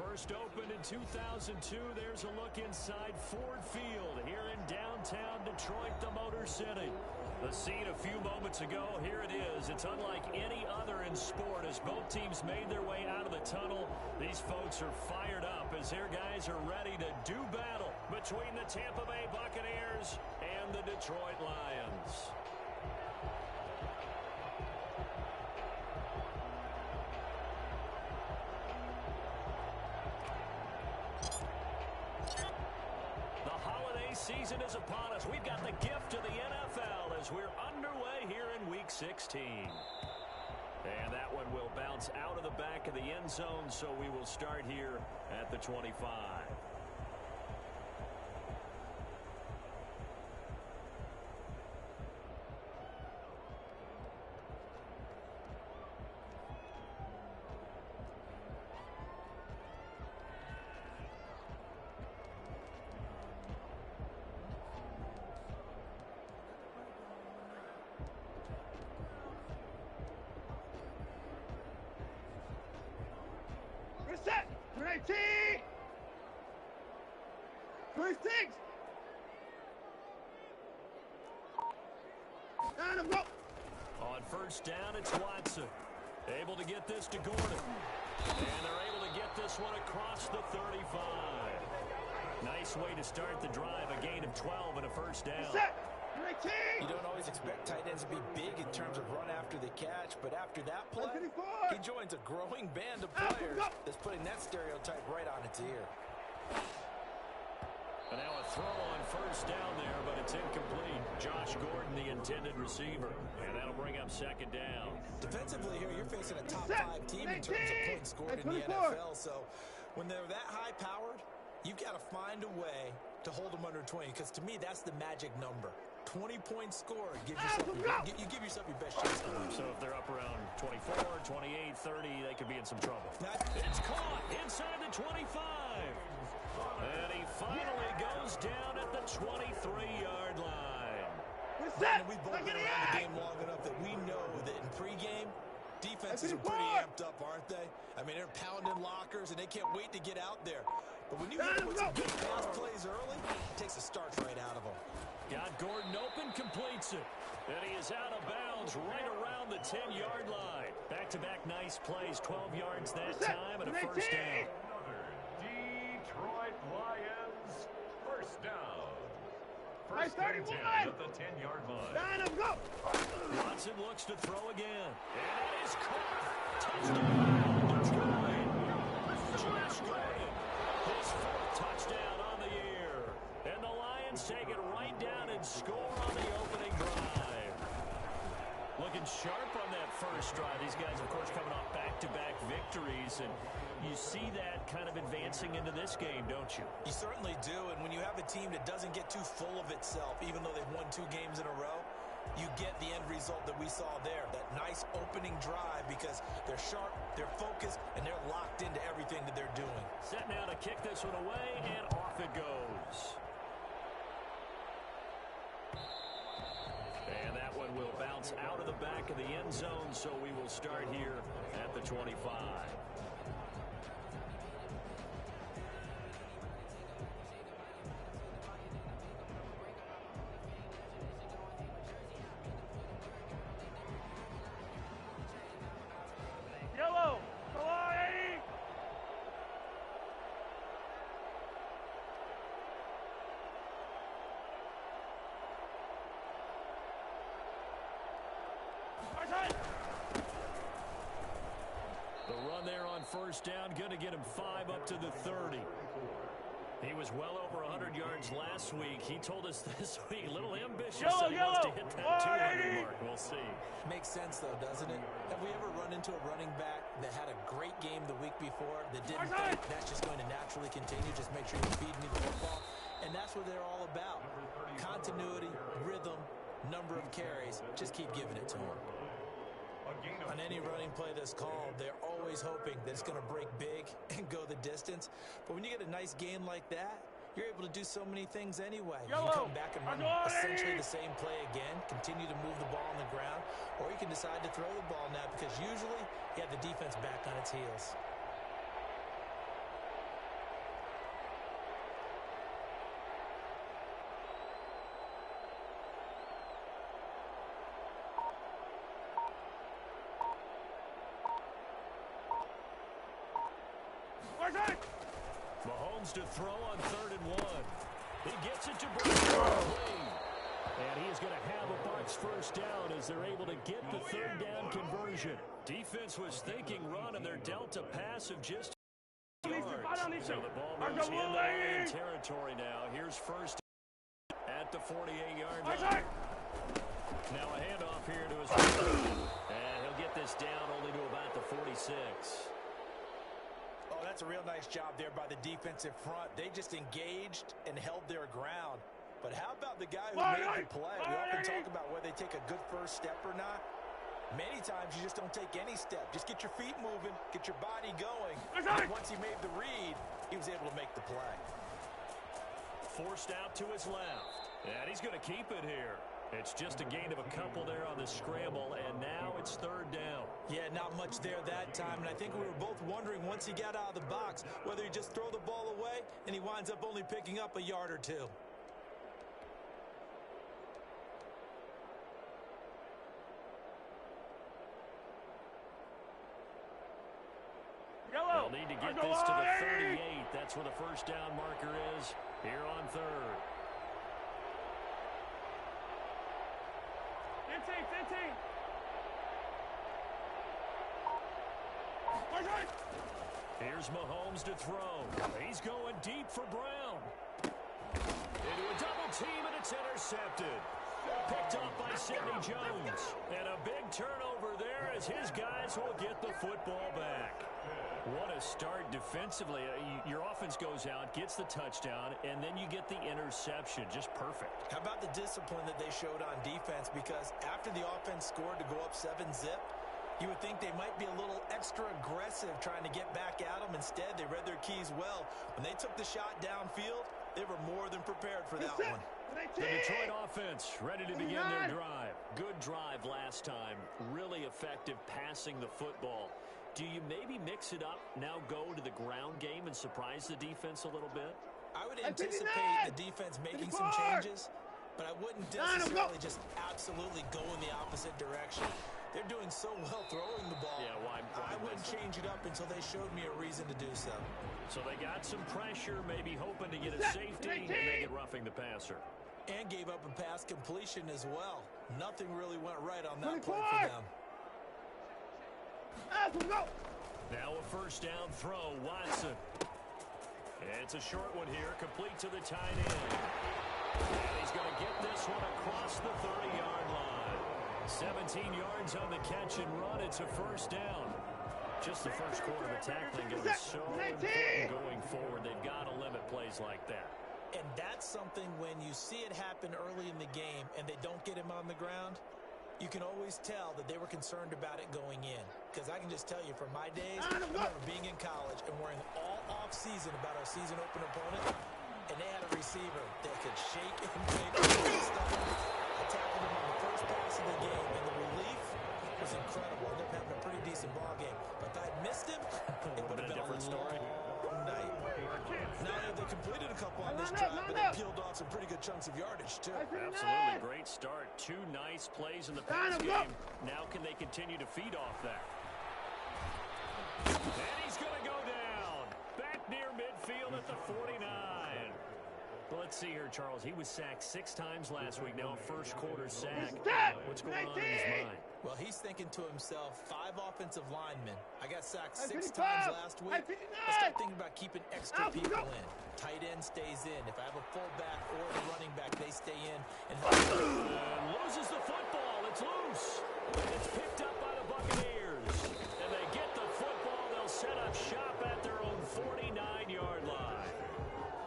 First opened in 2002, there's a look inside Ford Field here in downtown Detroit, the Motor City. The scene a few moments ago, here it is. It's unlike any other in sport as both teams made their way out of the tunnel. These folks are fired up as their guys are ready to do battle between the Tampa Bay Buccaneers and the Detroit Lions. Season is upon us. We've got the gift of the NFL as we're underway here in Week 16. And that one will bounce out of the back of the end zone, so we will start here at the 25. Set! 3-6! And go! On first down, it's Watson. Able to get this to Gordon. And they're able to get this one across the 35. Nice way to start the drive. A gain of 12 and a first down. Set! You don't always expect tight ends to be big in terms of run after the catch, but after that play, he joins a growing band of players that's putting that stereotype right on its ear. And now a throw on first down there, but it's incomplete. Josh Gordon, the intended receiver, and that'll bring up second down. Defensively here, you're facing a top 5 team in terms of points scored in the NFL, so when they're that high-powered, you've got to find a way to hold them under 20, because to me, that's the magic number. 20 points scored. You give yourself your best chance to win. So if they're up around 24, 28, 30, they could be in some trouble. It's caught inside the 25. And he finally goes down at the 23-yard line. We've both been around the game long enough that we know that in pregame, defenses are pretty amped up, aren't they? I mean, they're pounding lockers, and they can't wait to get out there. But when you hit them with some good pass plays early, it takes the starch right out of them. Got Gordon open, completes it. And he is out of bounds right around the 10-yard line. Back-to-back nice plays, 12 yards that time, and a first down. Detroit Lions, first down. First and 10 at the 10-yard line. Line up, go! Watson looks to throw again. And it is caught. Touchdown, Detroit. Josh Gordon, his 4th touchdown on the year. And the Lions take it right down and score on the opening drive. Looking sharp on that first drive. These guys, of course, coming off back-to-back victories, and you see that kind of advancing into this game, don't you? You certainly do, and when you have a team that doesn't get too full of itself, even though they've won 2 games in a row, you get the end result that we saw there, that nice opening drive, because they're sharp, they're focused, and they're locked into everything that they're doing. Set now to kick this one away, and off it goes. And that one will bounce out of the back of the end zone, so we will start here at the 25. Yellow! Come on, Eddie! The run there on first down, going to get him 5 up to the 30. He was well over 100 yards last week. He told us this week, a little ambitious, so he wants to hit that 200 mark. We'll see. Makes sense, though, doesn't it? Have we ever run into a running back that had a great game the week before that didn't think that's just going to naturally continue? Just make sure you're feeding me the football. And that's what they're all about. Continuity, rhythm, number of carries. Just keep giving it to them. On any running play that's called, they're always hoping that it's going to break big and go the distance. But when you get a nice gain like that, you're able to do so many things anyway. You can come back and run essentially the same play again, continue to move the ball on the ground, or you can decide to throw the ball now because usually you have the defense back on its heels. Mahomes to throw on 3rd and 1. He gets it to Brady. And he is going to have a Bucs first down as they're able to get the 3rd down conversion. Defense was thinking run, and they're dealt a pass of just yards. So the ball moves into Lion territory now. Here's first at the 48-yard line. Now a handoff here to his right. And he'll get this down only to about the 46. Oh, that's a real nice job there by the defensive front. They just engaged and held their ground. But how about the guy who made the play? We often talk about whether they take a good first step or not. Many times you just don't take any step. Just get your feet moving, get your body going. And once he made the read, he was able to make the play. Forced out to his left. And he's going to keep it here. It's just a gain of a couple there on the scramble, and now it's 3rd down. Yeah, not much there that time, and I think we were both wondering once he got out of the box whether he'd just throw the ball away, and he winds up only picking up a yard or two. They'll need to get this to the 38. That's where the first down marker is here on 3rd. 15. Here's Mahomes to throw. He's going deep for Brown. Into a double team, and it's intercepted. Picked up by Sidney Jones. And a big turnover there as his guys will get the football back. What a start defensively. Your offense goes out, gets the touchdown, and then you get the interception. Just perfect. How about the discipline that they showed on defense? Because after the offense scored to go up 7-zip, you would think they might be a little extra aggressive trying to get back at them. Instead, they read their keys well. When they took the shot downfield, they were more than prepared for that one. The Detroit offense ready to begin their drive. Good drive last time. Really effective passing the football. Do you maybe mix it up, now go to the ground game and surprise the defense a little bit? I would anticipate the defense making some changes, but I wouldn't necessarily just absolutely go in the opposite direction. They're doing so well throwing the ball. Yeah, why I wouldn't change it up until they showed me a reason to do so. So they got some pressure, maybe hoping to get a safety, and they get roughing the passer. And gave up a pass completion as well. Nothing really went right on that play for them. Now a first down throw, Watson. It's a short one here, complete to the tight end. And he's going to get this one across the 30-yard line. 17 yards on the catch and run. It's a first down. Just the first quarter of the tackling going to be so important going forward. They've got to limit plays like that. And that's something when you see it happen early in the game and they don't get him on the ground, you can always tell that they were concerned about it going in. Because I can just tell you from my days, I remember being in college and worrying all off-season about our season open opponent, and they had a receiver that could shake and bake and stuff. I tackled him on the first pass of the game, and the relief was incredible. I ended up having a pretty decent ball game. But if I had missed him, it would have been a different story. Night. Not only have they completed a couple on this drive, but they peeled off some pretty good chunks of yardage, too. Absolutely great start. 2 nice plays in the pass game. Now can they continue to feed off that? And he's going to go down. Back near midfield at the 49. Well, let's see here, Charles. He was sacked 6 times last week. Now a first quarter sack. What's going on in his mind? Well, he's thinking to himself, 5 offensive linemen. I got sacked 6 times last week. I start thinking about keeping extra people in. Tight end stays in. If I have a fullback or a running back, they stay in. And loses the football. It's loose. It's picked up by the Buccaneers. And they get the football. They'll set up shop at their own 49-yard line.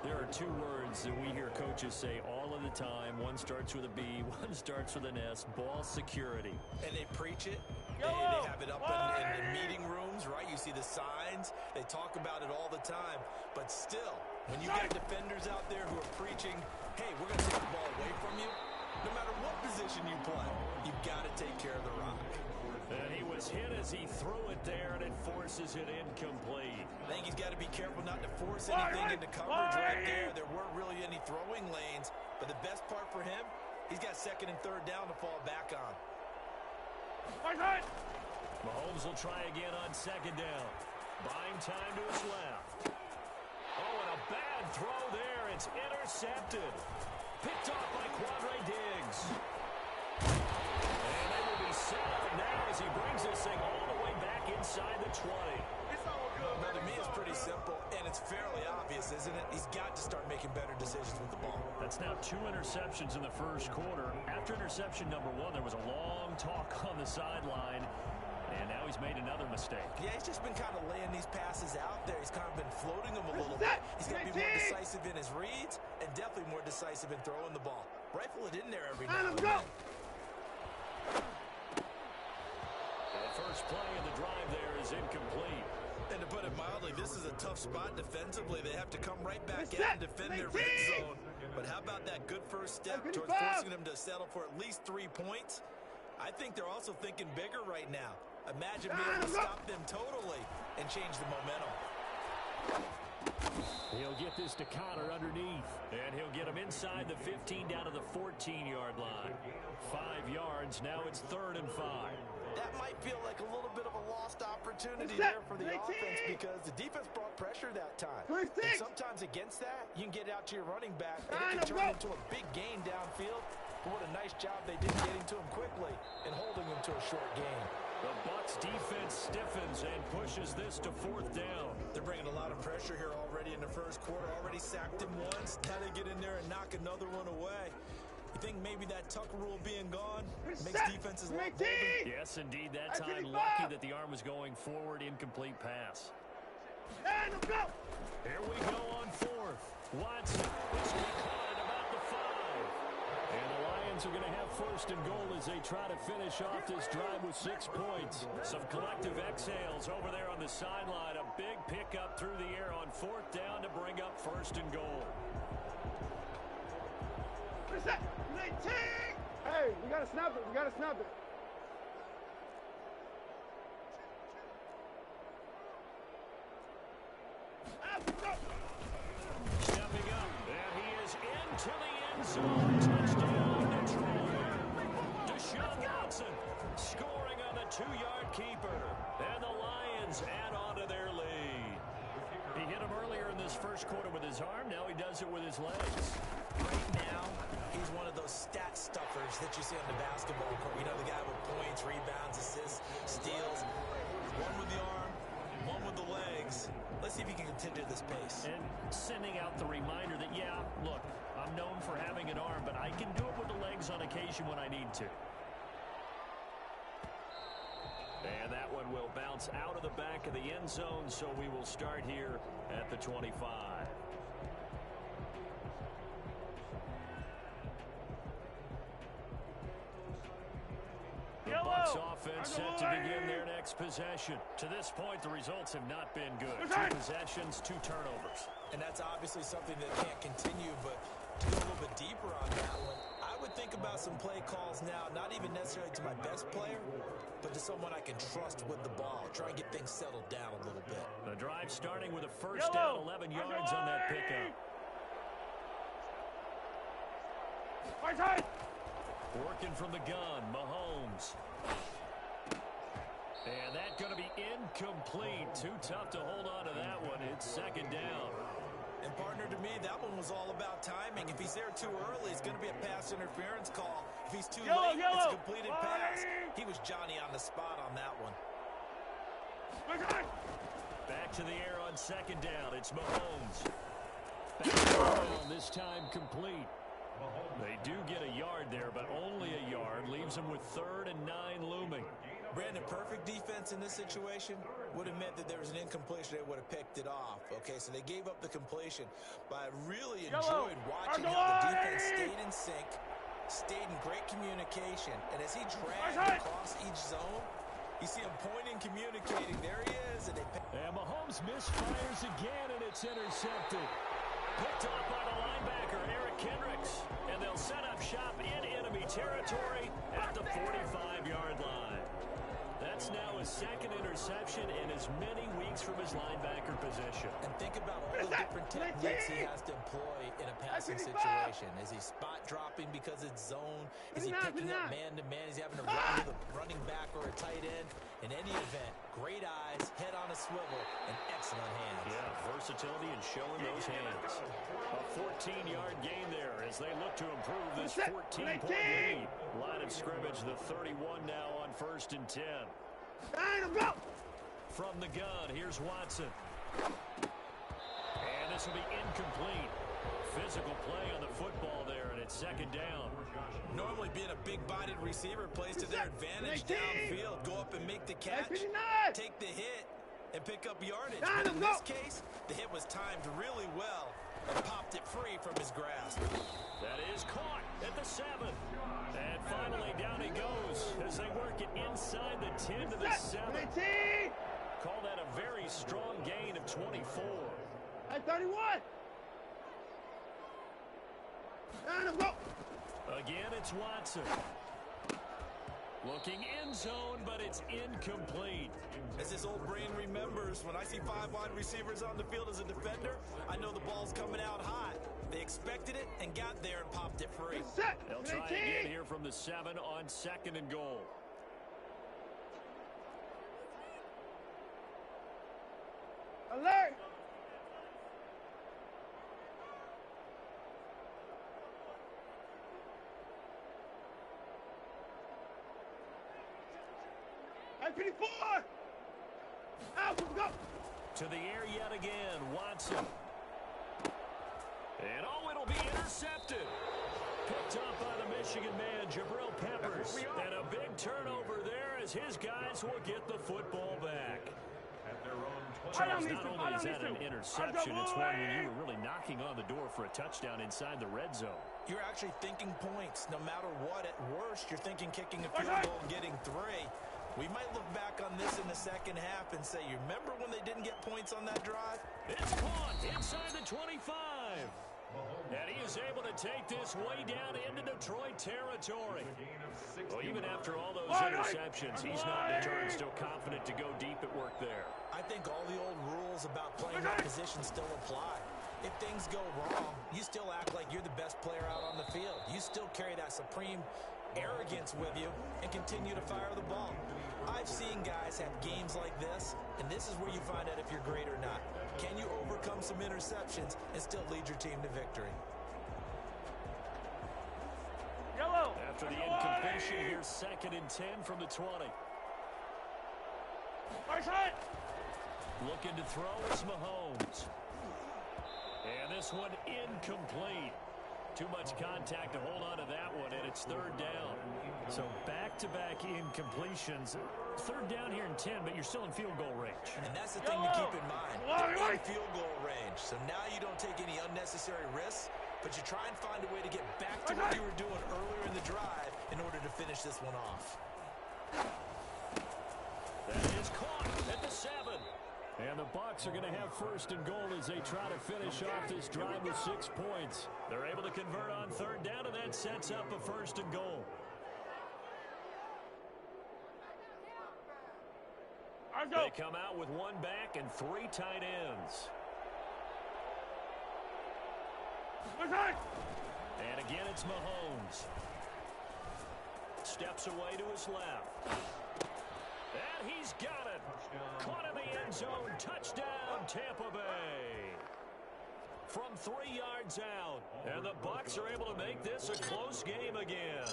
There are 2 words that we hear coaches say all of the time. One starts with a B, one starts with an S. Ball security. And they preach it. They have it up in the meeting rooms, right? You see the signs. They talk about it all the time. But still, when you get defenders out there who are preaching, hey, we're going to take the ball away from you, no matter what position you play, you've got to take care of the rock. And he was hit as he threw it there, and it forces it incomplete. I think he's got to be careful not to force anything into coverage right there. There weren't really any throwing lanes, but the best part for him, he's got 2nd and 3rd down to fall back on. Mahomes will try again on 2nd down. Buying time to his left. bad throw there. It's intercepted. Picked off by Quadre Diggs. And they will be set up now as he brings this thing all the way back inside the 20. Well, to me, it's pretty simple, and it's fairly obvious, isn't it? He's got to start making better decisions with the ball. That's now 2 interceptions in the first quarter. After interception number 1, there was a long talk on the sideline, and now he's made another mistake. Yeah, he's just been kind of laying these passes out there. He's kind of been floating them a little bit. He's got to be more decisive in his reads and definitely more decisive in throwing the ball. Rifle it in there every now and then. The first play in the drive there is incomplete. And to put it mildly, this is a tough spot defensively. They have to come right back in and defend their red zone. But how about that good first step towards forcing them to settle for at least 3 points? I think they're also thinking bigger right now. Imagine being able to stop them totally and change the momentum. He'll get this to Connor underneath, and he'll get him inside the 15 down to the 14-yard line. 5 yards, now it's 3rd and 5. That might feel like a little bit of a lost opportunity there for the offense because the defense brought pressure that time. And sometimes against that, you can get out to your running back, and it can turn into a big gain downfield. But what a nice job they did getting to him quickly and holding him to a short gain. The Bucs defense stiffens and pushes this to 4th down. They're bringing a lot of pressure here already in the first quarter. Already sacked him once. Now they get in there and knock another one away. You think maybe that Tucker rule being gone makes defenses a lot bolder? Yes, indeed. That time, lucky that the arm was going forward. Incomplete pass. Here we go on 4th. Watson is caught at about the 5. And the Lions are going to have 1st and goal as they try to finish off this drive with 6 points. Some collective exhales over there on the sideline. A big pickup through the air on 4th down to bring up 1st and goal. Hey, we gotta snap it. We gotta snap it. Stepping up, and he is into the end zone. Touchdown, Detroit. Deshaun Watson scoring on the 2-yard keeper. And the Lions add on to their lead. He hit him earlier in this first quarter with his arm. Now he does it with his legs. Right now, he's one of those stat stuffers that you see on the basketball court. You know, the guy with points, rebounds, assists, steals. One with the arm, one with the legs. Let's see if he can continue this pace. And sending out the reminder that, yeah, look, I'm known for having an arm, but I can do it with the legs on occasion when I need to. And that one will bounce out of the back of the end zone, so we will start here at the 25. The Bucs offense set to begin their next possession. To this point, the results have not been good. 2 possessions, 2 turnovers. And that's obviously something that can't continue, but to go a little bit deeper on that one, I would think about some play calls now, not even necessarily to my best player, but to someone I can trust with the ball. Try and get things settled down a little bit. The drive starting with a 1st down, 11 yards on that pickup. Working from the gun, Mahomes. And that's going to be incomplete. Too tough to hold on to that one. It's 2nd down. And partner, to me, that one was all about timing. If he's there too early, it's going to be a pass interference call. If he's too late, it's a completed pass. He was Johnny on the spot on that one. Back to the air on 2nd down. It's Mahomes. Back down, this time complete. They do get a yard there, but only a yard. Leaves them with 3rd and 9 looming. Brandon, perfect defense in this situation would have meant that there was an incompletion. They would have picked it off. Okay, so they gave up the completion. But I really enjoyed watching how the defense stayed in sync, stayed in great communication. And as he dragged across each zone, you see him pointing, communicating. There he is. And Mahomes misfires again, and it's intercepted. Picked off by the linebacker, Eric Kendricks. And they'll set up shop in enemy territory at the 45-yard line. That's now his 2nd interception in as many weeks from his linebacker position. And think about all the different techniques he has to employ in a passing situation. Is he spot dropping because it's zone? Is he picking up man-to-man? Is he having to run with a running back or a tight end? In any event, great eyes, head on a swivel, and excellent hands. Yeah, versatility and showing those hands. A 14-yard gain there as they look to improve this 14-point lead. Line of scrimmage, the 31 now on 1st and 10. From the gun, here's Watson. And this will be incomplete. Physical play on the football there, and it's 2nd down. Normally being a big-bodied receiver plays to their advantage downfield. Go up and make the catch, take the hit, and pick up yardage. But in this case, the hit was timed really well and popped it free from his grasp. That is caught at the 7. And finally down he goes as they work it inside the 10 to the 7. Call that a very strong gain of 24. At 31. Again, it's Watson. Looking end zone, but it's incomplete. As this old brain remembers, when I see 5 wide receivers on the field as a defender, I know the ball's coming out hot. They expected it and got there and popped it free. They'll try again here from the 7 on 2nd and goal. Alert! At 54! Out, go! To the air yet again, Watson. And it'll be intercepted. Picked up by the Michigan man, Jabril Peppers. And a big turnover there as his guys will get the football back. Charles, not only is that an interception, it's one when you were really knocking on the door for a touchdown inside the red zone. You're actually thinking points. No matter what, at worst, you're thinking kicking a field goal and getting 3. We might look back on this in the 2nd half and say, you remember when they didn't get points on that drive? It's caught inside the 25. And he is able to take this way down into Detroit territory. Well, even after all those interceptions, he's not deterred, still confident to go deep at work there. I think all the old rules about playing that position still apply. If things go wrong, you still act like you're the best player out on the field. You still carry that supreme arrogance with you and continue to fire the ball. I've seen guys have games like this, and this is where you find out if you're great or not. Can you overcome some interceptions and still lead your team to victory? Yellow! After the incompletion, here's 2nd and 10 from the 20. Looking to throw is Mahomes. And this one incomplete. Too much contact to hold on to that one, and it's 3rd down. So back-to-back incompletions. 3rd down here in 10, but you're still in field goal range. And that's the thing to keep in mind. You're in field goal range. So now you don't take any unnecessary risks, but you try and find a way to get back to what you were doing earlier in the drive in order to finish this one off. That is caught at the 7. And the Bucs are going to have 1st and goal as they try to finish off this drive with 6 points. They're able to convert on 3rd down, and that sets up a 1st and goal. They come out with 1 back and 3 tight ends. And again, it's Mahomes. Steps away to his left. And he's got it. Caught in the end zone. Touchdown, Tampa Bay. From 3 yards out. And the Bucs are able to make this a close game again.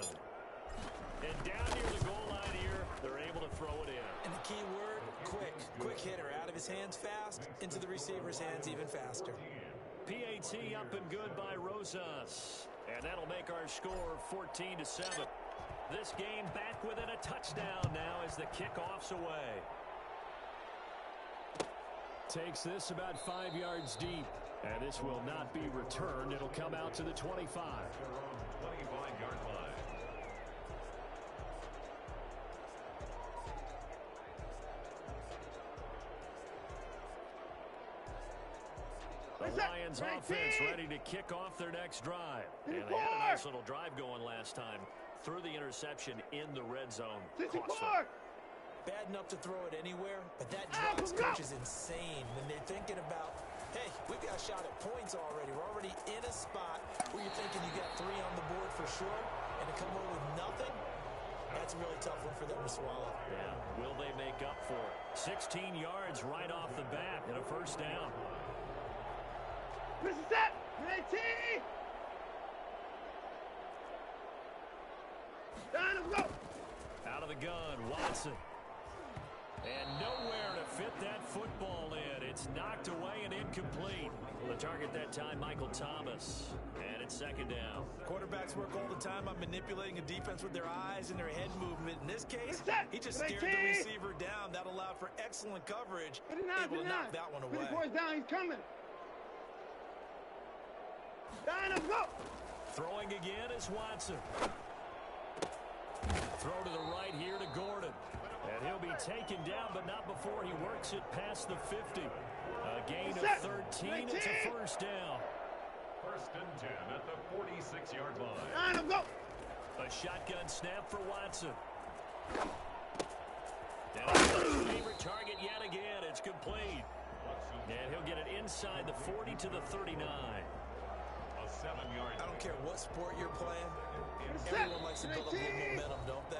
And down near the goal line here, they're able to throw it in. And the key word, quick. Quick hitter. Out of his hands fast, into the receiver's hands even faster. PAT up and good by Rosas. And that'll make our score 14-7. This game back within a touchdown now as the kickoff's away. Takes this about 5 yards deep. And this will not be returned. It'll come out to the 25. 25-yard line. The Lions offense ready to kick off their next drive. And they had a nice little drive going last time. Through the interception in the red zone. Cost them. Bad enough to throw it anywhere, but that drives coaches insane when they're thinking about, hey, we've got a shot at points already. We're already in a spot where you're thinking you got 3 on the board for sure, and to come away with nothing, that's a really tough one for them to swallow. Yeah, will they make up for it? 16 yards right off the bat and a 1st down. let's go. Out of the gun, Watson. And nowhere to fit that football in. It's knocked away and incomplete. Well, the target that time, Michael Thomas. And it's second down. Quarterbacks work all the time on manipulating a defense with their eyes and their head movement. In this case, he just scared the receiver down. That allowed for excellent coverage. Able to knock that one away. 54's down, he's coming. Down, let's go. Throwing again is Watson. Throw to the right here to Gordon. And he'll be taken down, but not before he works it past the 50. A gain of 13. It's a first down. First and 10 at the 46-yard line. Down, let's go. A shotgun snap for Watson. And his favorite target yet again. It's complete. And he'll get it inside the 40 to the 39. A 7-yard. I don't care what sport you're playing. Everyone likes to build up a little momentum, don't they?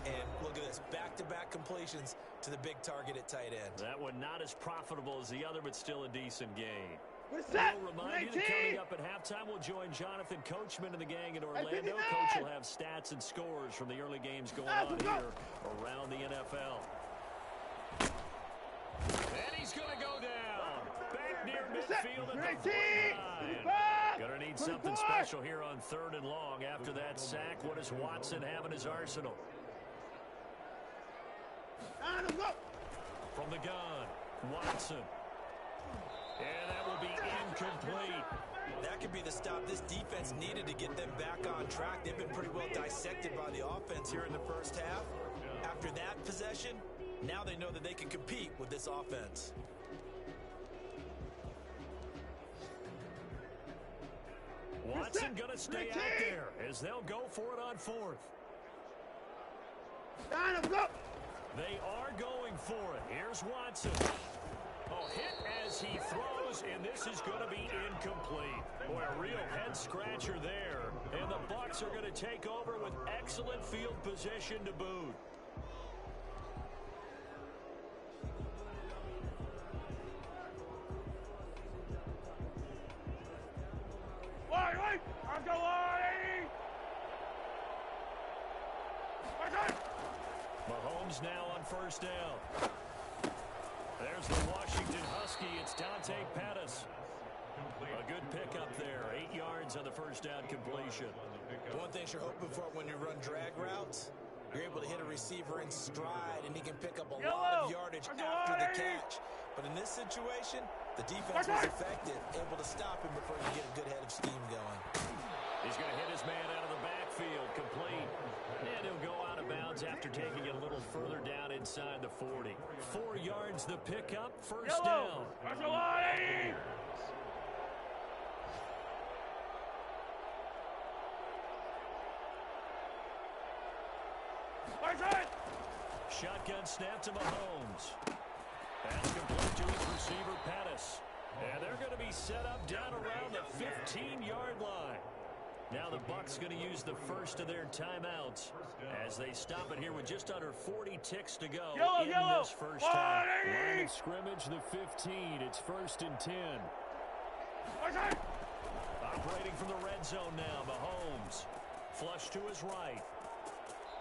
And look at this, back-to-back completions to the big target at tight end. That one not as profitable as the other, but still a decent gain. What's that? We'll remind you that coming up at halftime, we'll join Jonathan Coachman and the gang in Orlando. Coach will have stats and scores from the early games going on here around the NFL. And he's going to go down. Back near midfield at the 49. Going to need something special here on 3rd and long. After that sack, what does Watson have in his arsenal? From the gun, Watson. And that will be incomplete. That could be the stop this defense needed to get them back on track. They've been pretty well dissected by the offense here in the first half. After that possession, now they know that they can compete with this offense. Watson going to stay out there as they'll go for it on 4th. They are going for it. Here's Watson. Oh, hit as he throws, and this is going to be incomplete. Boy, a real head-scratcher there. And the Bucs are going to take over with excellent field position to boot. Mahomes now on first down. There's the Washington Husky. It's Dante Pettis. A good pickup there. 8 yards on the first down completion. One thing you're hoping for when you run drag routes, you're able to hit a receiver in stride, and he can pick up a lot of yardage after the catch. But in this situation, the defense was effective, able to stop him before he get a good head of steam going. He's going to hit his man out of the backfield, complete. And he'll go out of bounds after taking it a little further down inside the 40. 4 yards the pickup, first down. Shotgun snap to Mahomes. That's complete to his receiver, Pettis. And they're going to be set up down around the 15-yard line. Now the Bucs going to use the first of their timeouts as they stop it here with just under 40 ticks to go in this first half. Line of scrimmage, the 15. It's 1st and 10. Operating from the red zone now, Mahomes. Flush to his right.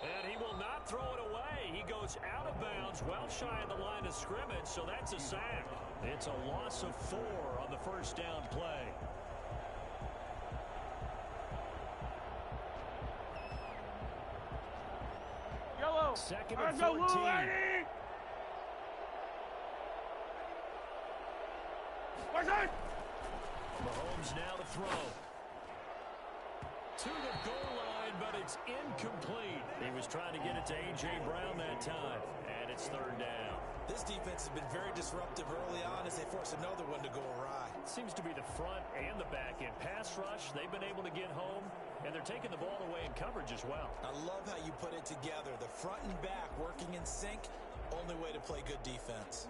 And he will not throw it away. He goes out of bounds, well shy of the line of scrimmage, so that's a sack. It's a loss of 4 on the first down play. Second and 14. Mahomes now to throw. To the goal line, but it's incomplete. He was trying to get it to A.J. Brown that time, and it's 3rd down. This defense has been very disruptive early on as they force another one to go awry. Seems to be the front and the back end. Pass rush, they've been able to get home, and they're taking the ball away in coverage as well. I love how you put it together. The front and back working in sync, only way to play good defense.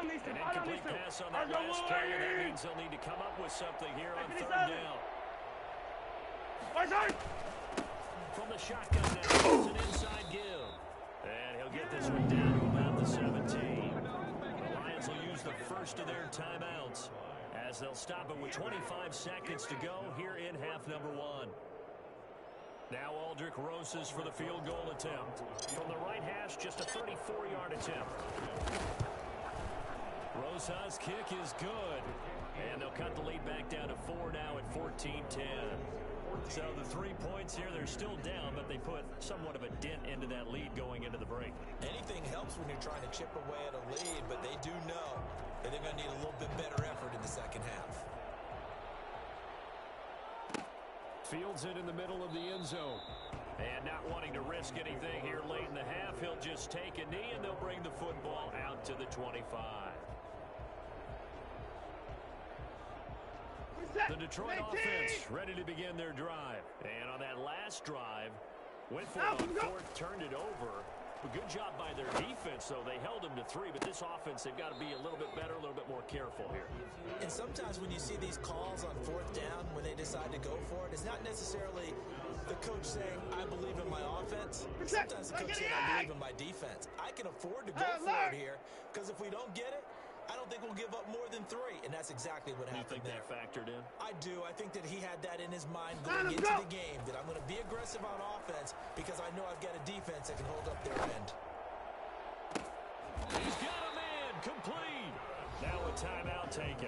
An incomplete pass on that last carry, and that means they'll need to come up with something here on 3rd down. From the shotgun now, it's an inside give. And he'll get this one down to about the 17. The Lions will use the first of their timeouts as they'll stop it with 25 seconds to go here in half number one. Now Aldrich Rosas for the field goal attempt. From the right hash, just a 34-yard attempt. Rosas' kick is good. And they'll cut the lead back down to 4 now at 14-10. So the 3 points here, they're still down, but they put somewhat of a dent into that lead going into the break. Anything helps when you're trying to chip away at a lead, but they do know that they're going to need a little bit better effort in the second half. Fields it in the middle of the end zone. And not wanting to risk anything here late in the half, he'll just take a knee, and they'll bring the football out to the 25. The Detroit offense ready to begin their drive. And on that last drive, went for it on fourth, turned it over. A good job by their defense, though. They held them to 3, but this offense, they've got to be a little bit better, a little bit more careful here. And sometimes when you see these calls on fourth down, when they decide to go for it, it's not necessarily the coach saying, I believe in my offense. Sometimes the coach saying, I believe in my defense. I can afford to go for it here, because if we don't get it, I don't think we'll give up more than 3, and that's exactly what happened there. You think that factored in? I do. I think that he had that in his mind going into the game, that I'm going to be aggressive on offense because I know I've got a defense that can hold up their end. He's got a man complete. Now a timeout taken.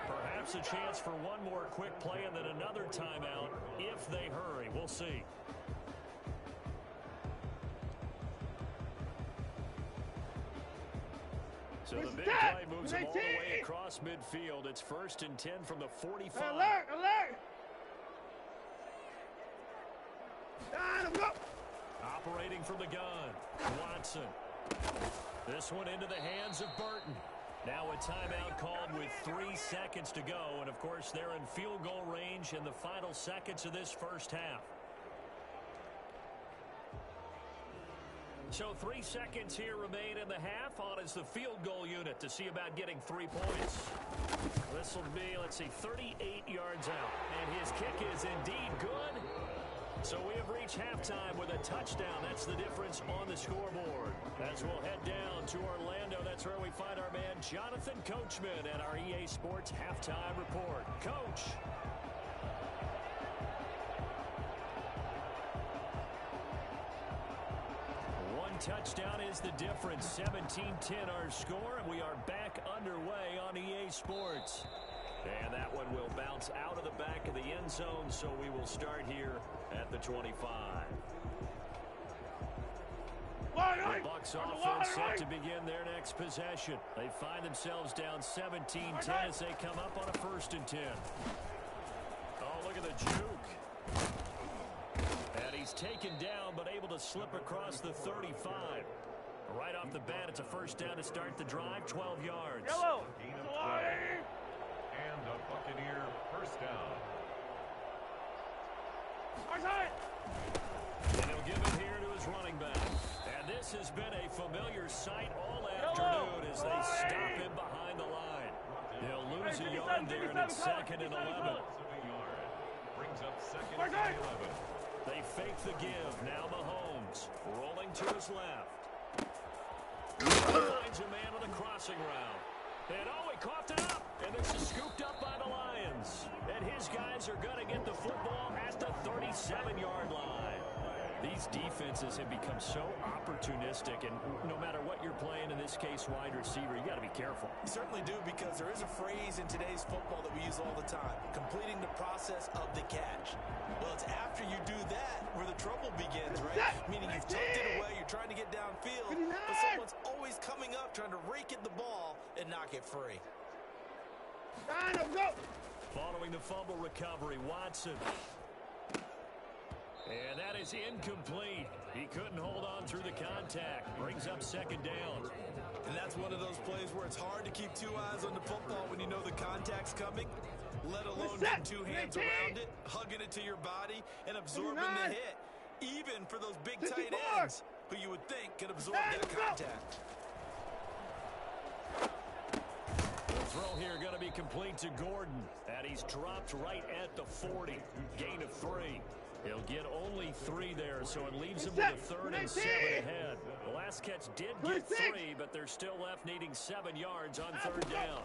Perhaps a chance for one more quick play and then another timeout if they hurry. We'll see. So the big play moves them all the way across midfield. It's 1st and 10 from the 45. Alert! Alert! Operating from the gun, Watson. This one into the hands of Burton. Now a timeout called with 3 seconds to go. And, of course, they're in field goal range in the final seconds of this first half. So 3 seconds here remain in the half. On is the field goal unit to see about getting 3 points. This will be, let's see, 38 yards out. And his kick is indeed good. So we have reached halftime with a touchdown. That's the difference on the scoreboard. As we'll head down to Orlando, that's where we find our man Jonathan Coachman at our EA Sports Halftime Report. Coach. Touchdown is the difference. 17-10 our score, and we are back underway on EA Sports. And that one will bounce out of the back of the end zone, so we will start here at the 25. The Bucs offense set to begin their next possession. They find themselves down 17-10 as they come up on a 1st and 10. Oh, look at the juke. And he's taken down, but able to slip across the 35. Right off the bat, it's a 1st down to start the drive, 12 yards. Yellow. And a Buccaneer 1st down. And he'll give it here to his running back. And this has been a familiar sight all afternoon as they stop him behind the line. He'll lose a yard there, and it's 2nd and 11. Brings up 2nd and 11. They fake the give. Now Mahomes rolling to his left. Finds a man with a crossing route. And oh, he coughed it up. And this is scooped up by the Lions. And his guys are going to get the football at the 37-yard line. These defenses have become so opportunistic, and no matter what you're playing, in this case wide receiver, you got to be careful. You certainly do, because there is a phrase in today's football that we use all the time: completing the process of the catch. Well, it's after you do that where the trouble begins, right? Meaning you've tucked it away, you're trying to get downfield, but someone's always coming up trying to rake at the ball and knock it free. Following the fumble recovery, Watson. And that is incomplete. He couldn't hold on through the contact. Brings up 2nd down. And that's one of those plays where it's hard to keep 2 eyes on the football when you know the contact's coming, let alone getting 2 hands around it, hugging it to your body, and absorbing the hit, even for those big tight ends who you would think could absorb that contact. The throw here going to be complete to Gordon. And he's dropped right at the 40. Gain of 3. He'll get only 3 there, so it leaves him with a 3rd and 7 ahead. The last catch did get 3, but they're still left needing 7 yards on 3rd down.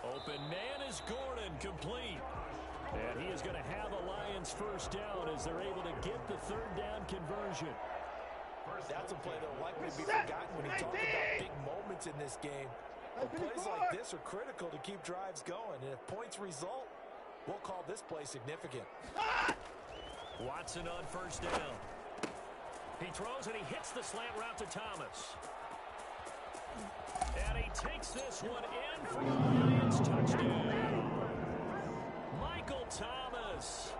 Open man is Gordon, complete. And he is going to have a Lions first down as they're able to get the third down conversion. That's a play that will likely be forgotten when you talk about big moments in this game. But plays like this are critical to keep drives going. And if points result, we'll call this play significant. Watson on first down. He throws and he hits the slant route to Thomas. And he takes this one in for the Lions touchdown. Michael Thomas,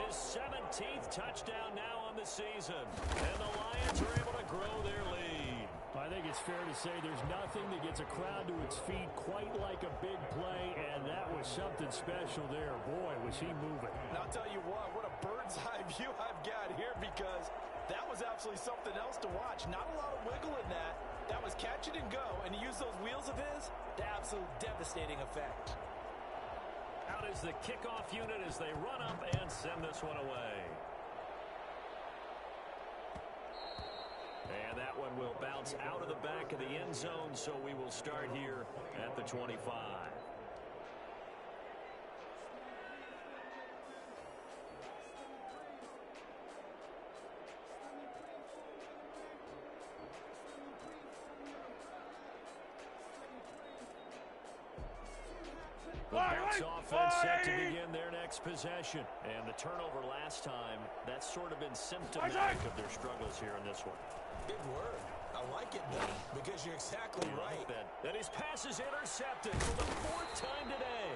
his 17th touchdown now on the season. And the Lions are able to grow their lead. I think it's fair to say there's nothing that gets a crowd to its feet quite like a big play, and that was something special there. Boy, was he moving. And I'll tell you what a bird's eye view I've got here, because that was absolutely something else to watch. Not a lot of wiggle in that. That was catch it and go, and he used those wheels of his to absolute devastating effect. Out is the kickoff unit as they run up and send this one away. And that one will bounce out of the back of the end zone, so we will start here at the 25. The Bucs offense set to begin their next possession. And the turnover last time, that's sort of been symptomatic of their struggles here in this one. Big word. I like it, though, because you're exactly right. That his pass is intercepted for the 4th time today.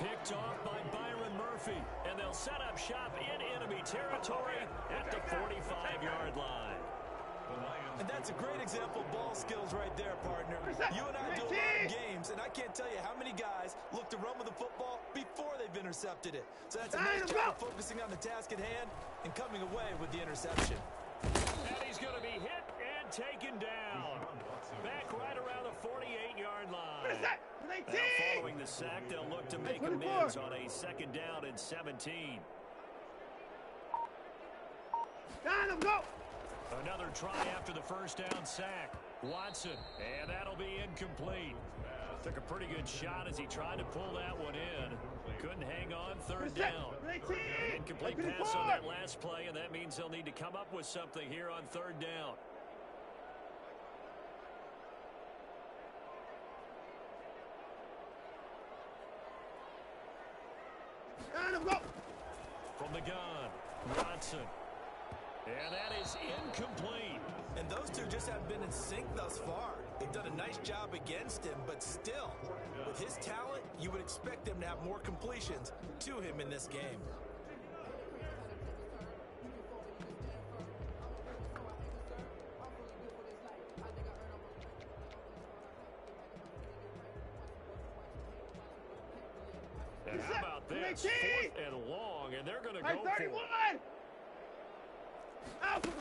Picked off by Byron Murphy. And they'll set up shop in enemy territory at the 45-yard line. And that's a great example of ball skills right there, partner. You and I do a lot of games, and I can't tell you how many guys look to run with the football before they've intercepted it. So that's a nice job of focusing on the task at hand and coming away with the interception. And he's going to be hit and taken down. Back right around the 48-yard line. Now following the sack, they'll look to make amends on a 2nd down and 17. Go! Another try after the first down sack. Watson, and that'll be incomplete. Took a pretty good shot as he tried to pull that one in. Couldn't hang on 3rd down. An incomplete pass on that last play, and that means they'll need to come up with something here on 3rd down. From the gun, Watson. And that is incomplete. And those two just haven't been in sync thus far. They've done a nice job against him, but still, with his talent, you would expect them to have more completions to him in this game. And how about this? 4th and long, and they're going to go for it.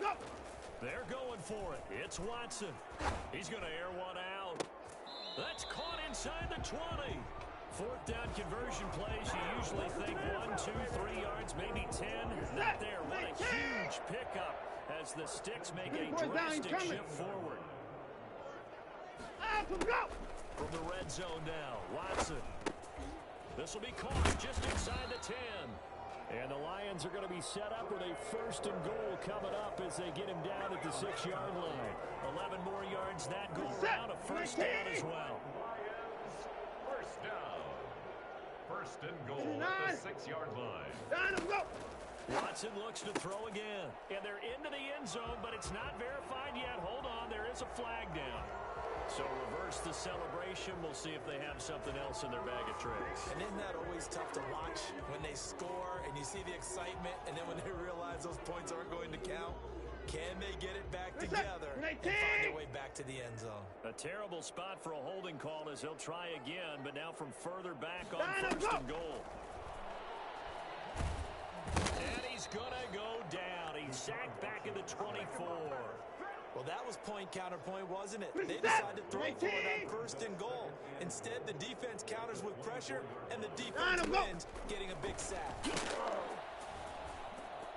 Go! They're going for it. It's Watson. He's going to air one out. That's caught inside the 20. 4th down conversion plays, you usually think 1, 2, 3 yards, maybe 10. Not there. What a huge pickup as the Sticks make a drastic shift forward. From the red zone now, Watson. This will be caught just inside the 10. And the Lions are going to be set up with a 1st and goal coming up as they get him down at the 6-yard line. 11 more yards that go around, a 1st down as well. First down. 1st and goal at the 6-yard line. Watson looks to throw again. And they're into the end zone, but it's not verified yet. Hold on, there is a flag down. So reverse the celebration. We'll see if they have something else in their bag of tricks. And isn't that always tough to watch when they score and you see the excitement, and then when they realize those points aren't going to count? Can they get it back together and find their way back to the end zone? A terrible spot for a holding call as he'll try again, but now from further back on 1st and goal. And he's going to go down. He's sacked back at the 24. Well, that was point counterpoint, wasn't it? They decided to throw for it on 1st and goal. Instead, the defense counters with pressure, and the defense wins, getting a big sack.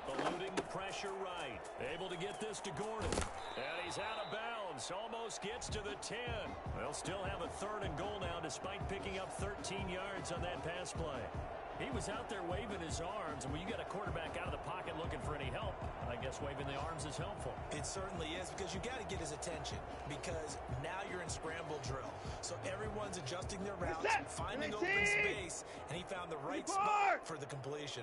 Eluding the pressure right. Able to get this to Gordon. And he's out of bounds. Offense almost gets to the 10. They'll still have a 3rd and goal now despite picking up 13 yards on that pass play. He was out there waving his arms, and when you get a quarterback out of the pocket looking for any help, I guess waving the arms is helpful. It certainly is, because you got to get his attention, because now you're in scramble drill. So everyone's adjusting their routes, finding open space, and he found the right spot for the completion.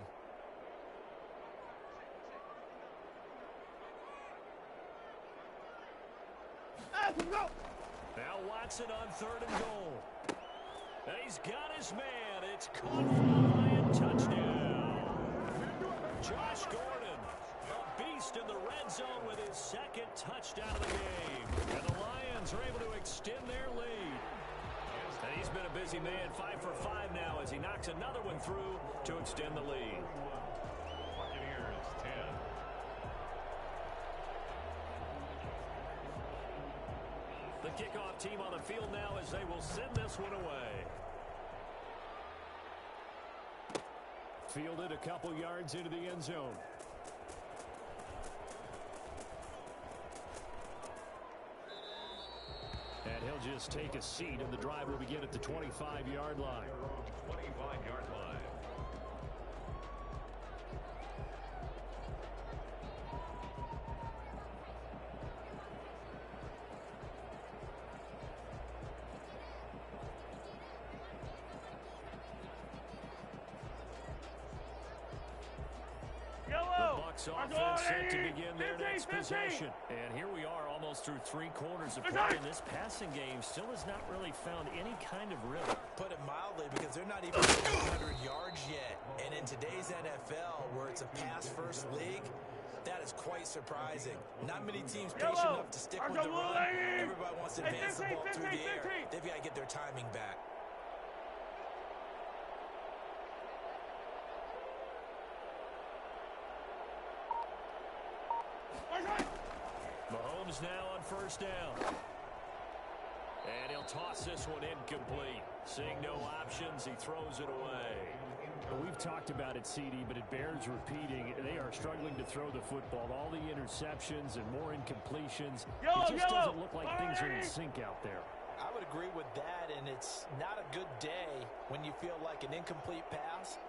Now Watson on 3rd and goal. And he's got his man. It's caught for the Lion touchdown. Josh Gordon, a beast in the red zone with his 2nd touchdown of the game. And the Lions are able to extend their lead. And he's been a busy man, 5 for 5 now as he knocks another one through to extend the lead. Buccaneers 10. The kickoff team on the field now as they will send this one away. Fielded a couple yards into the end zone. And he'll just take a seat, and the drive will begin at the 25-yard line. 25-yard line. Offense set to begin their next possession. And here we are almost through 3 quarters of play, and this passing game still has not really found any kind of rhythm. Put it mildly, because they're not even at 100 yards yet. And in today's NFL, where it's a pass-first league, that is quite surprising. Not many teams patient enough to stick with the run. Everybody wants to advance the ball through the air. They've got to get their timing back. Mahomes now on 1st down. And he'll toss this one incomplete. Seeing no options, he throws it away. Well, we've talked about it, CD, but it bears repeating. They are struggling to throw the football. All the interceptions and more incompletions. It just doesn't look like things are in sync out there. I would agree with that, and it's not a good day when you feel like an incomplete pass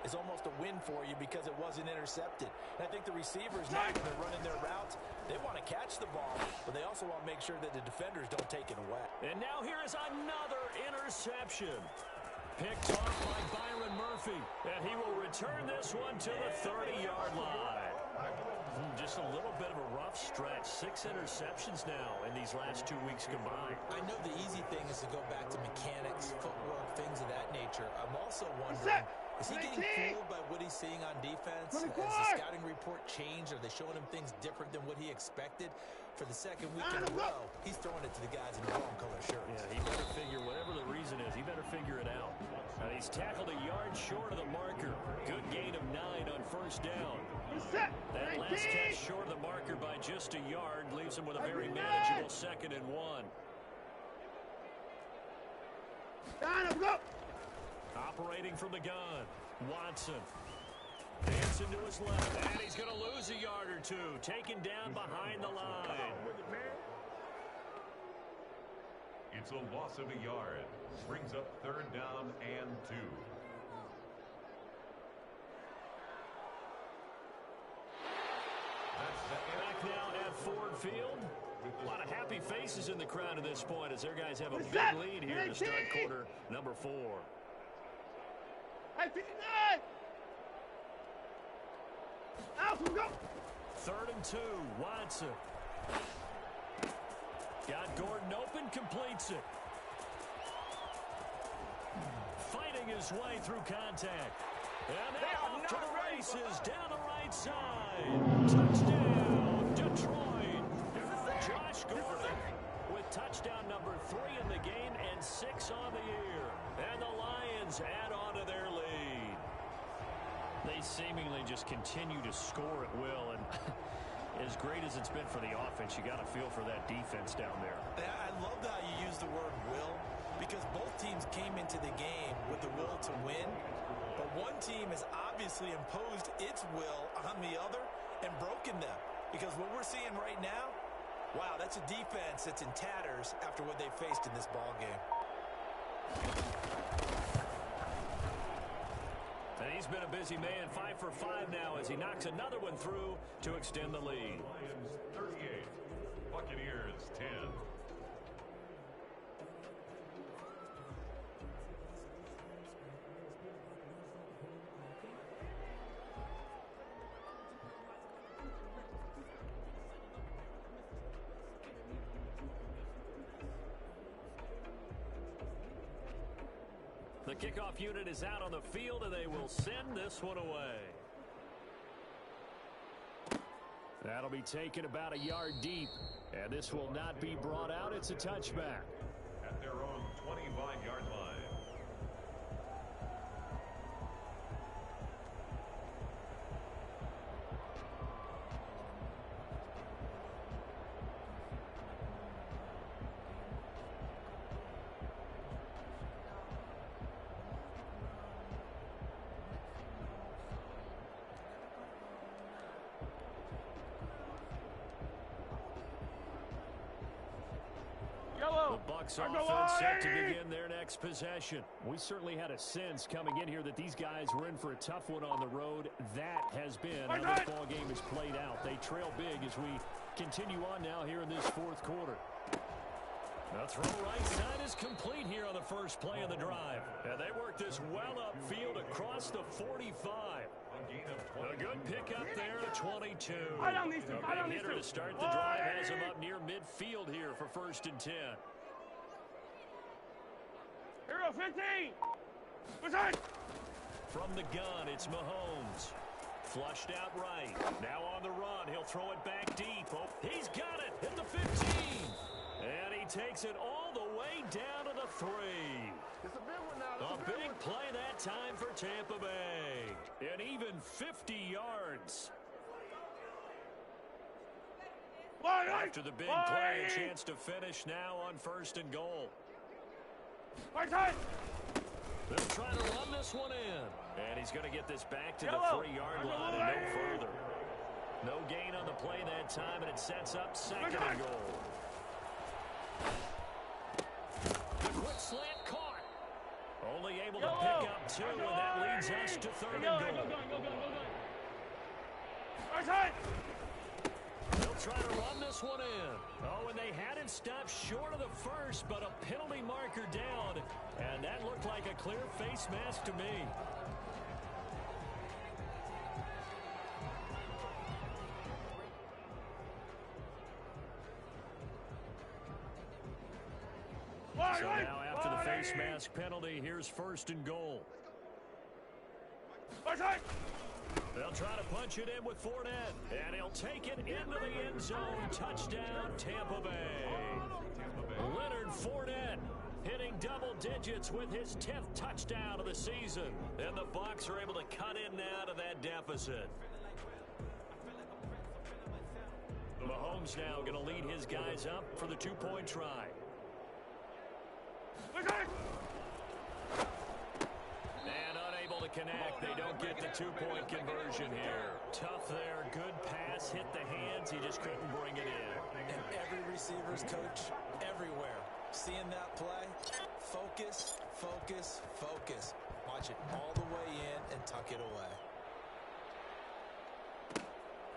is almost a win for you because it wasn't intercepted. And I think the receivers now, when they're running their routes, they want to catch the ball, but they also want to make sure that the defenders don't take it away. And now here is another interception. Picked off by Byron Murphy, and he will return this one to the 30-yard line. Just a little bit of a rough stretch. 6 interceptions now in these last 2 weeks combined. I know the easy thing is to go back to mechanics, footwork, things of that nature. I'm also wondering, is he getting fooled by what he's seeing on defense? Has the scouting report changed? Are they showing him things different than what he expected? For the 2nd week in a row, he's throwing it to the guys in the wrong color shirts. Yeah, he better figure, whatever the reason is, he better figure it out. And he's tackled a yard short of the marker. Good gain of 9 on 1st down. That last catch short of the marker by just a yard leaves him with a very manageable 2nd and 1. Operating from the gun, Watson. Dancing to his left, and he's going to lose a yard or 2. Taken down behind the line. It's a loss of a yard. Brings up 3rd down and 2. Back now at Ford Field. A lot of happy faces in the crowd at this point as their guys have a big lead here to start quarter number 4. 3rd and 2, Watson. Got Gordon open, completes it. Fighting his way through contact. And now off to the races, down the right side. Touchdown, Detroit. Josh Gordon with touchdown number 3 in the game and 6 on the year. And the Lions add on to their lead. They seemingly just continue to score at will, and as great as it's been for the offense, you got to feel for that defense down there. I love how you use the word will, because both teams came into the game with the will to win, but one team has obviously imposed its will on the other and broken them, because what we're seeing right now, Wow, that's a defense that's in tatters after what they faced in this ball game. And he's been a busy man, 5 for 5 now as he knocks another one through to extend the lead. Lions 38, Buccaneers 10. The kickoff unit is out on the field, and they will send this one away. That'll be taken about a yard deep, and this will not be brought out. It's a touchback. At their own 25-yard line. The Bucs offense set to begin their next possession. We certainly had a sense coming in here that these guys were in for a tough one on the road. That has been how this ball game is played out. They trail big as we continue on now here in this fourth quarter. The throw right side is complete here on the first play of the drive. And they work this well upfield across the 45. A good pickup there at 22. A big hitter to start the drive has him up near midfield here for 1st and 10. Hero 15. Return. From the gun, it's Mahomes. Flushed out right. Now on the run. He'll throw it back deep. Oh, he's got it at the 15. And he takes it all the way down to the 3. It's a big one now. A big play that time for Tampa Bay. And even 50 yards. After the big play, a chance to finish now on 1st and goal. They'll try to run this one in. And he's going to get this back to the 3-yard line and no further. No gain on the play that time, and it sets up 2nd and goal. The quick slant caught. Only able to pick up 2, and that leads us to 3rd and goal. They'll try to run this one in. Oh, and they had it stopped short of the first, but a penalty marker down. And that looked like a clear face mask to me. So now after the face mask penalty, here's 1st and goal. They'll try to punch it in with Fournette, and he'll take it into the end zone. Touchdown, Tampa Bay. Leonard Fournette hitting double digits with his 10th touchdown of the season. And the Bucs are able to cut in now to that deficit. Mahomes now going to lead his guys up for the 2-point try. And unable to connect. They don't get the 2-point conversion here. Tough there. Good pass. Hit the hands. He just couldn't bring it in. And every receiver's coach everywhere. Seeing that play, focus, focus, focus. Watch it all the way in and tuck it away.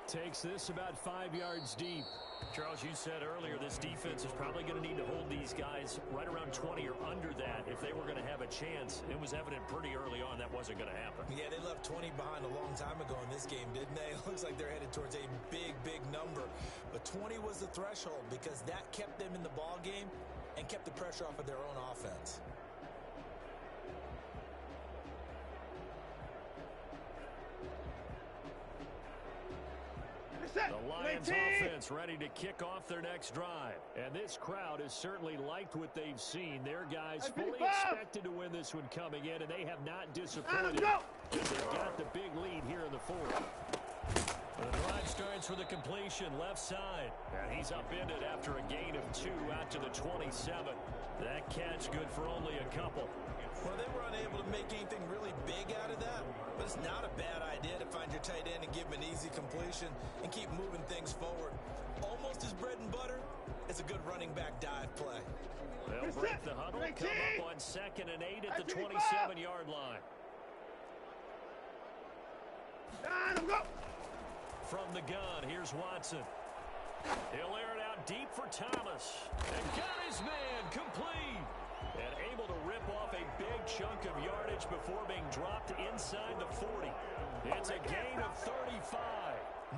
Takes this about 5 yards deep. Charles, you said earlier this defense is probably going to need to hold these guys right around 20 or under that if they were going to have a chance. It was evident pretty early on that wasn't going to happen. Yeah, they left 20 behind a long time ago in this game, didn't they? It looks like they're headed towards a big, big number. But 20 was the threshold because that kept them in the ball game and kept the pressure off of their own offense. The Lions offense ready to kick off their next drive. And this crowd has certainly liked what they've seen. Their guys fully expected to win this one coming in, and they have not disappointed. They've got the big lead here in the 4th. The drive starts with a completion left side. And he's upended after a gain of 2 out to the 27. That catch good for only a couple. Well, they were unable to make anything really big out of that, but it's not a bad idea to find your tight end and give him an easy completion and keep moving things forward. Almost his bread and butter, It's a good running back dive play. They'll break the huddle, come up on 2nd and 8 at the 27-yard line. From the gun, here's Watson. He'll air it out deep for Thomas. And got his man complete. And able to rip off a big chunk of yardage before being dropped inside the 40. It's a gain of 35.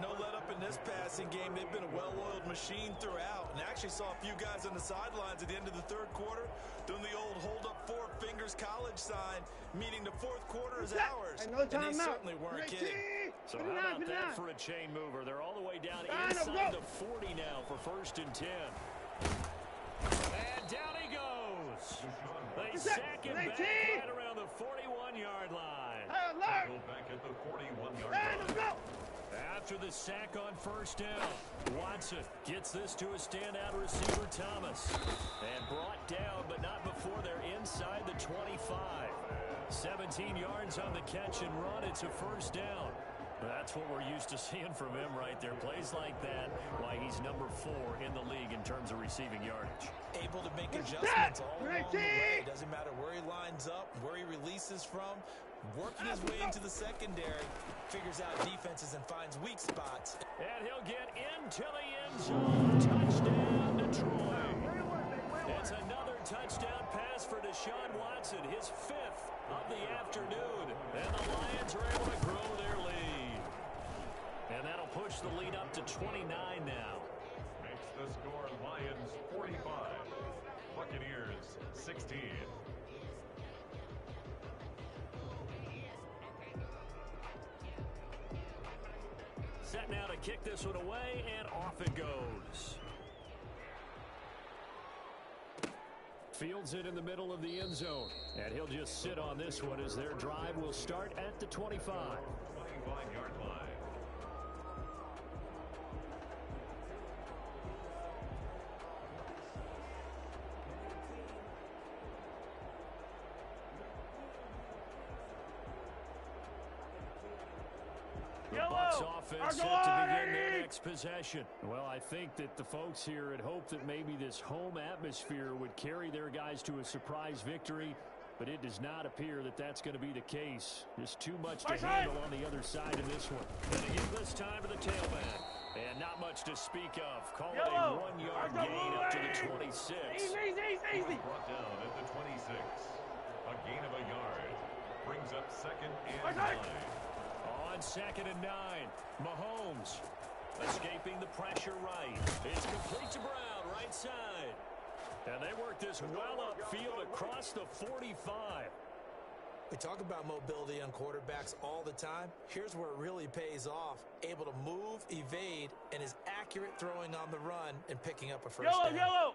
No let up in this passing game. They've been a well-oiled machine throughout. And actually saw a few guys on the sidelines at the end of the 3rd quarter doing the old hold up 4 fingers college sign, meaning the 4th quarter is ours. And they certainly weren't kidding. So how about that for a chain mover? They're all the way down inside the 40 now for 1st and 10. And down he goes. They sack him back right around the 41-yard line. Go back at the 41-yard line. After the sack on 1st down, Watson gets this to a standout receiver, Thomas. And brought down, but not before they're inside the 25. 17 yards on the catch and run. It's a 1st down. That's what we're used to seeing from him right there. Plays like that, why he's number 4 in the league in terms of receiving yardage. Able to make adjustments all along the way. Doesn't matter where he lines up, where he releases from. Working his way into the secondary, figures out defenses and finds weak spots. And he'll get into the end zone. Touchdown, Detroit. It's another touchdown pass for Deshaun Watson, his 5th of the afternoon. And the Lions are able to grow their lead. And that'll push the lead up to 29 now. Makes the score Lions 45, Buccaneers 16. Set now to kick this one away, and off it goes. Fields it in the middle of the end zone. And he'll just sit on this one as their drive will start at the 25. 25-yard line. Bucs offense set to begin their next possession. Well, I think that the folks here had hoped that maybe this home atmosphere would carry their guys to a surprise victory, but it does not appear that that's going to be the case. Just too much to handle on the other side of this one. And to give this time to the tailback. And not much to speak of. Call it a 1-yard gain up to the 26. Easy. Brought down at the 26. A gain of a yard. Brings up 2nd and 9. On 2nd and 9, Mahomes escaping the pressure right. It's complete to Brown, right side. And they work this well upfield across the 45. We talk about mobility on quarterbacks all the time. Here's where it really pays off. Able to move, evade, and is accurate throwing on the run and picking up a first down. Yellow!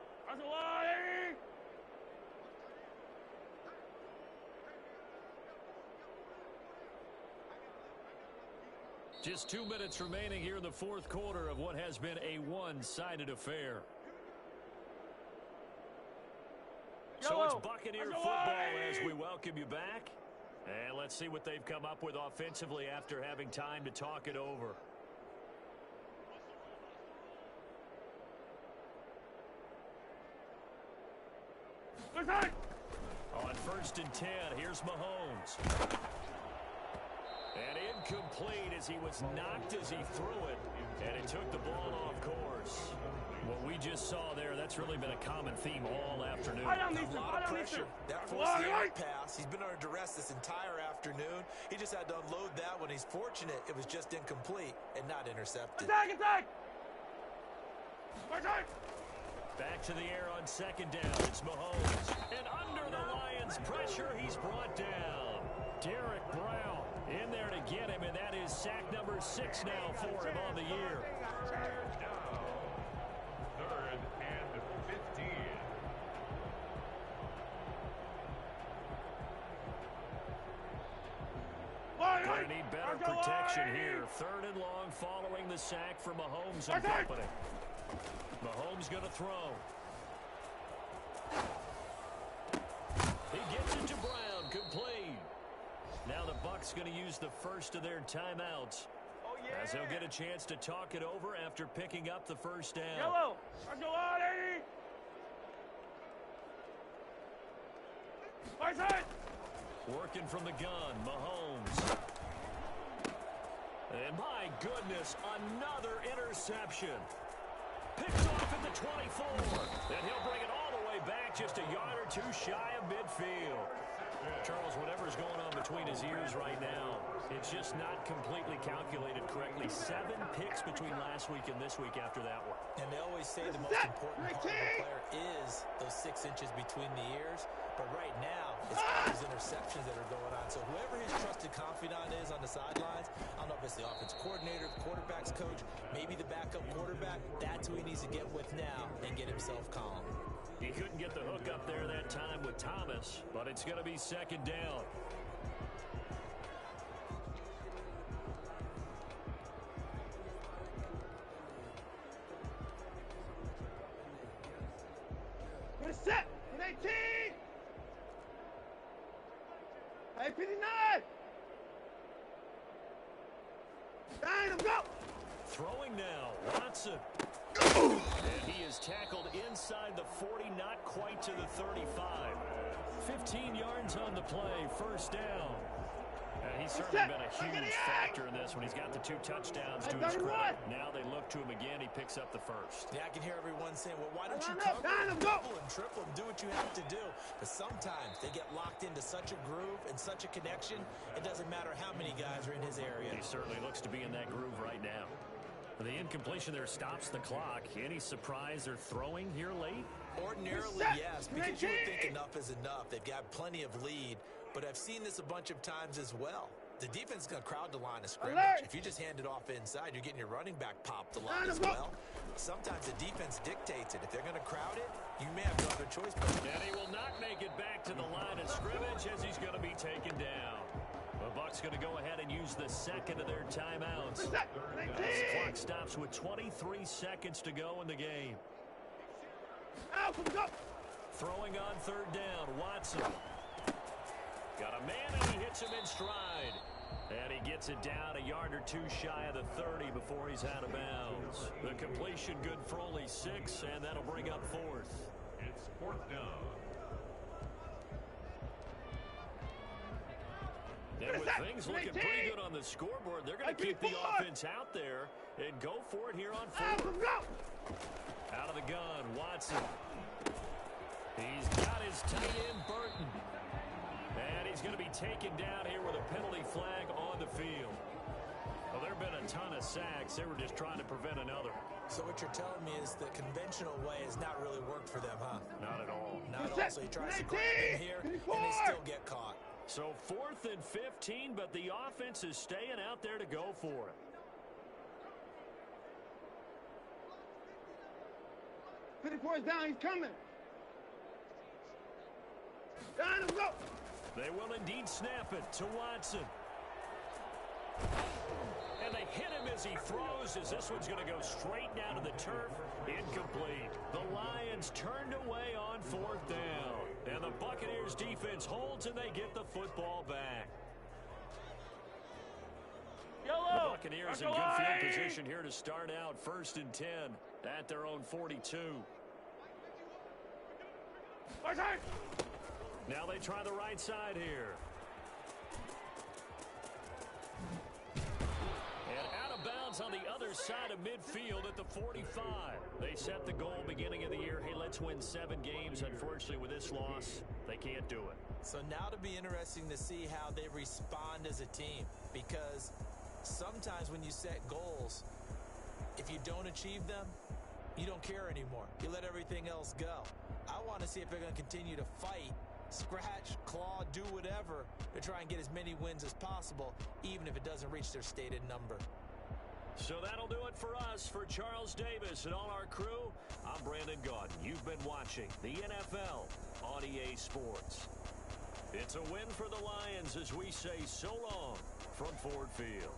Just 2 minutes remaining here in the 4th quarter of what has been a one-sided affair. So it's Buccaneer football as we welcome you back. And let's see what they've come up with offensively after having time to talk it over. On 1st and 10, here's Mahomes. And incomplete as he was knocked as he threw it. And it took the ball off course. What we just saw there, that's really been a common theme all afternoon. A lot of pressure. That forced the out pass. He's been under duress this entire afternoon. He just had to unload that one. He's fortunate it was just incomplete and not intercepted. Attack! Back to the air on 2nd down. It's Mahomes. And under the Lions' pressure, he's brought down. Derek Brown in there to get him, and that is sack number 6 now for him on the year. 3rd and 15. Going to need better protection here. 3rd and long following the sack for Mahomes and company. Mahomes going to throw. He gets it to Brown, complete. Now the Bucs going to use the first of their timeouts. As they'll get a chance to talk it over after picking up the first down. Yellow! Right side. Working from the gun, Mahomes. And my goodness, another interception. Picked off at the 24. And he'll bring it all the way back just a yard or two shy of midfield. Charles, whatever's going on between his ears right now, it's just not completely calculated correctly. 7 picks between last week and this week after that one. And they always say the most important part of a player is those 6 inches between the ears. But right now, it's all those interceptions that are going on. So whoever his trusted confidant is on the sidelines, I don't know if it's the offense coordinator, the quarterback's coach, maybe the backup quarterback, that's who he needs to get with now and get himself calm. He couldn't get the hook up there that time with Thomas, but it's going to be second down. We're set. 18. Hey, 59. Down him, go. Throwing now, Watson. And he is tackled inside the 40, not quite to the 35. 15 yards on the play, first down. And he's certainly been a huge factor in this when he's got the 2 touchdowns to his credit. Now they look to him again. He picks up the first. Yeah, I can hear everyone saying, well, why don't you cover him, double him, triple him, do what you have to do. But sometimes they get locked into such a groove and such a connection, it doesn't matter how many guys are in his area. He certainly looks to be in that groove right now. The incompletion there stops the clock. Any surprise they're throwing here late? Ordinarily, yes, because you would think enough is enough. They've got plenty of lead, but I've seen this a bunch of times as well. The defense is going to crowd the line of scrimmage. If you just hand it off inside, you're getting your running back popped a lot as well. Sometimes the defense dictates it. If they're going to crowd it, you may have no other choice. And he will not make it back to the line of scrimmage as he's going to be taken down. The Bucs going to go ahead and use the second of their timeouts. As the clock stops with 23 seconds to go in the game. Throwing on third down, Watson. Got a man and he hits him in stride. And he gets it down a yard or 2 shy of the 30 before he's out of bounds. The completion good for only 6, and that'll bring up 4th. It's 4th down. And with things looking pretty good on the scoreboard, they're going to keep the offense out there and go for it here on 4th. Out of the gun, Watson. He's got his tight end, Burton. And he's going to be taken down here with a penalty flag on the field. Well, there have been a ton of sacks. They were just trying to prevent another. So what you're telling me is the conventional way has not really worked for them, huh? Not at all. Not at all. So he tries to grab him here, and they still get caught. So 4th and 15, but the offense is staying out there to go for it. $54 down, he's coming. Down him, go. They will indeed snap it to Watson. And they hit him as he throws, as this one's going to go straight down to the turf. Incomplete. The Lions turned away on 4th down. And the Buccaneers defense holds and they get the football back. The Buccaneers in good field position here to start out 1st and 10 at their own 42. Now they try the right side here. And out of bounds on the other side of midfield at the 45. They set the goal beginning of the year. Hey, let's win 7 games. Unfortunately, with this loss, they can't do it. So now it'll be interesting to see how they respond as a team, because sometimes when you set goals, if you don't achieve them, you don't care anymore. You let everything else go. I want to see if they're going to continue to fight, scratch, claw, do whatever to try and get as many wins as possible, even if it doesn't reach their stated number. So that'll do it for us. For Charles Davis and all our crew, I'm Brandon Gaudin. You've been watching the NFL on EA Sports. It's a win for the Lions as we say so long from Ford Field.